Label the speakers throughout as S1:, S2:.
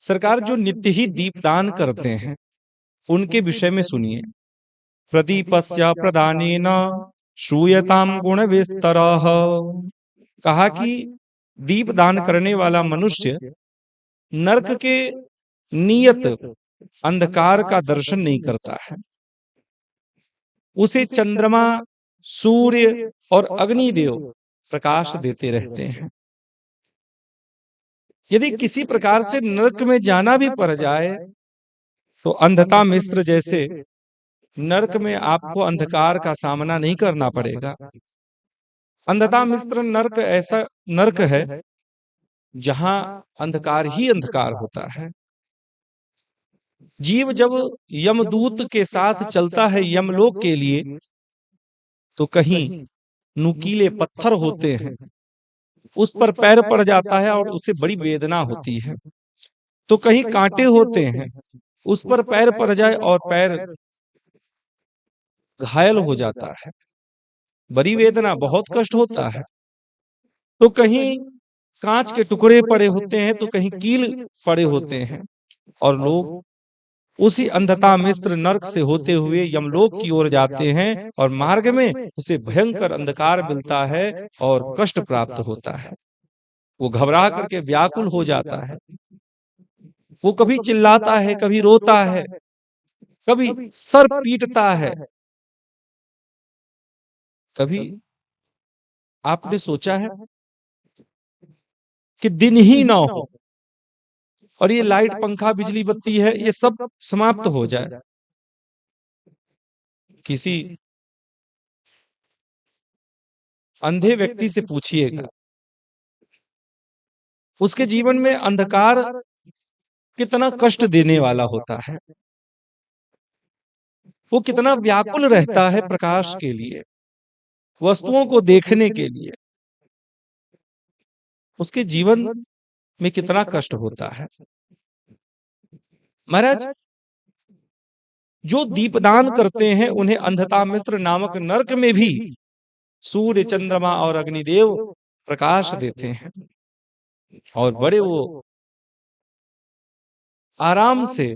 S1: सरकार जो नित्य ही दीपदान करते हैं उनके विषय में सुनिए। प्रदीपस्य प्रदानेन श्रूयताम गुण विस्तरः। कहा कि दीपदान करने वाला मनुष्य नरक के नियत अंधकार का दर्शन नहीं करता है। उसे चंद्रमा, सूर्य और अग्निदेव प्रकाश देते रहते हैं। यदि किसी प्रकार से नरक में जाना भी पड़ जाए तो अंधता मिश्र जैसे नरक में आपको अंधकार का सामना नहीं करना पड़ेगा। अंधता मिश्र नरक ऐसा नरक है जहां अंधकार ही अंधकार होता है। जीव जब यमदूत के साथ चलता है यमलोक के लिए तो कहीं नुकीले पत्थर होते हैं, उस पर पैर पड़ जाता है और उसे बड़ी वेदना होती है। तो कहीं कांटे होते हैं, उस पर पैर पड़ जाए और पैर घायल हो जाता है, बड़ी वेदना, बहुत कष्ट होता है। तो कहीं कांच के टुकड़े पड़े होते हैं तो कहीं कील पड़े होते हैं और लोग उसी अंधता मिश्र नरक से होते हुए यमलोक की ओर जाते हैं और मार्ग में उसे भयंकर अंधकार मिलता है और कष्ट प्राप्त होता है। वो घबरा करके व्याकुल हो जाता है। वो कभी चिल्लाता है, कभी रोता है, कभी सर पीटता है। कभी आपने सोचा है कि दिन ही ना हो और ये लाइट, पंखा, बिजली, बत्ती है, ये सब समाप्त हो जाए। किसी अंधे व्यक्ति से पूछिएगा, उसके जीवन में अंधकार कितना कष्ट देने वाला होता है। वो कितना व्याकुल रहता है प्रकाश के लिए, वस्तुओं को देखने के लिए। उसके जीवन में कितना कष्ट होता है। महाराज, जो दीपदान करते हैं उन्हें अंधता मिश्र नामक नरक में भी सूर्य, चंद्रमा और अग्निदेव प्रकाश देते हैं और बड़े वो आराम से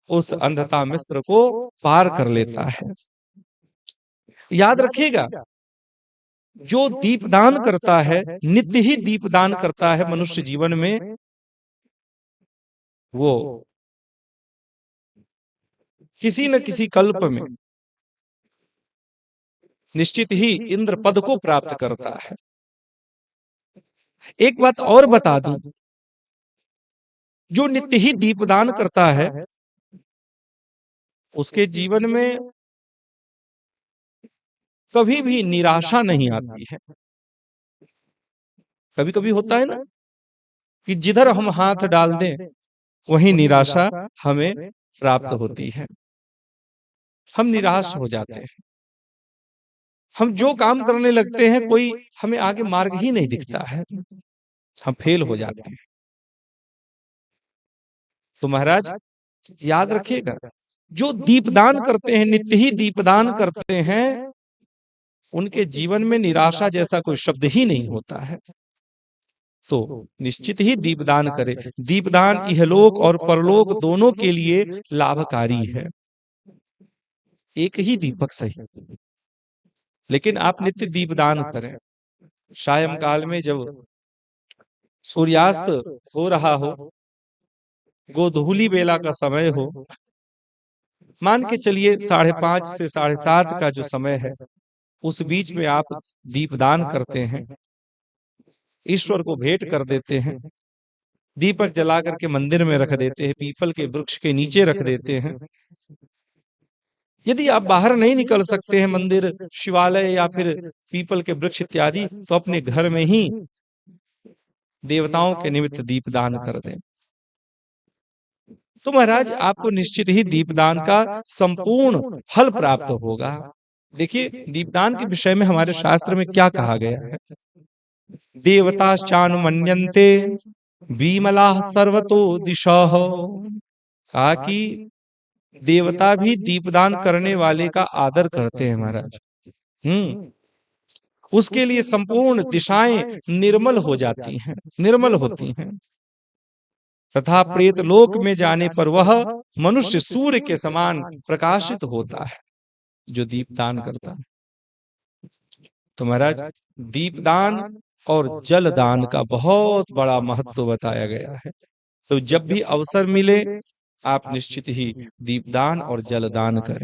S1: उस अंधता मिश्र को पार कर लेता है। याद रखिएगा, जो दीपदान करता है, नित्य ही दीपदान करता है मनुष्य जीवन में, वो किसी न किसी कल्प में निश्चित ही इंद्र पद को प्राप्त करता है। एक बात और बता दूं, जो नित्य ही दीपदान करता है उसके जीवन में कभी भी निराशा नहीं आती है। कभी कभी होता है ना कि जिधर हम हाथ डाल दें वहीं निराशा हमें प्राप्त होती है। हम निराश हो जाते हैं। हम जो काम करने लगते हैं कोई हमें आगे मार्ग ही नहीं दिखता है, हम फेल हो जाते हैं। तो महाराज याद रखिएगा, जो दीपदान करते हैं, नित्य ही दीपदान करते हैं, उनके जीवन में निराशा जैसा कोई शब्द ही नहीं होता है। तो निश्चित ही दीपदान करें। दीपदान इहलोक और परलोक दोनों के लिए लाभकारी है। एक ही दीपक सही, लेकिन आप नित्य दीपदान करें। सायं काल में जब सूर्यास्त हो रहा हो, गोधूली बेला का समय हो, मान के चलिए 5:30 से 7:30 का जो समय है, उस बीच में आप दीपदान करते हैं, ईश्वर को भेंट कर देते हैं, दीपक जला करके मंदिर में रख देते हैं, पीपल के वृक्ष के नीचे रख देते हैं। यदि आप बाहर नहीं निकल सकते हैं मंदिर, शिवालय या फिर पीपल के वृक्ष इत्यादि, तो अपने घर में ही देवताओं के निमित्त दीपदान कर दें। तो महाराज आपको निश्चित ही दीपदान का संपूर्ण फल प्राप्त होगा। देखिए, दीपदान के विषय में हमारे शास्त्र में क्या कहा गया है। देवताश्चानुमन्यन्ते विमलाः सर्वतो दिशः। कहा कि देवता भी दीपदान करने वाले का आदर करते हैं महाराज। उसके लिए संपूर्ण दिशाएं निर्मल हो जाती हैं, निर्मल होती हैं। तथा प्रेत लोक में जाने पर वह मनुष्य सूर्य के समान प्रकाशित होता है, जो दीपदान करता है। तो महाराज, दीपदान और जलदान का बहुत बड़ा महत्व बताया गया है। तो जब भी अवसर मिले आप निश्चित ही दीपदान और जलदान करें।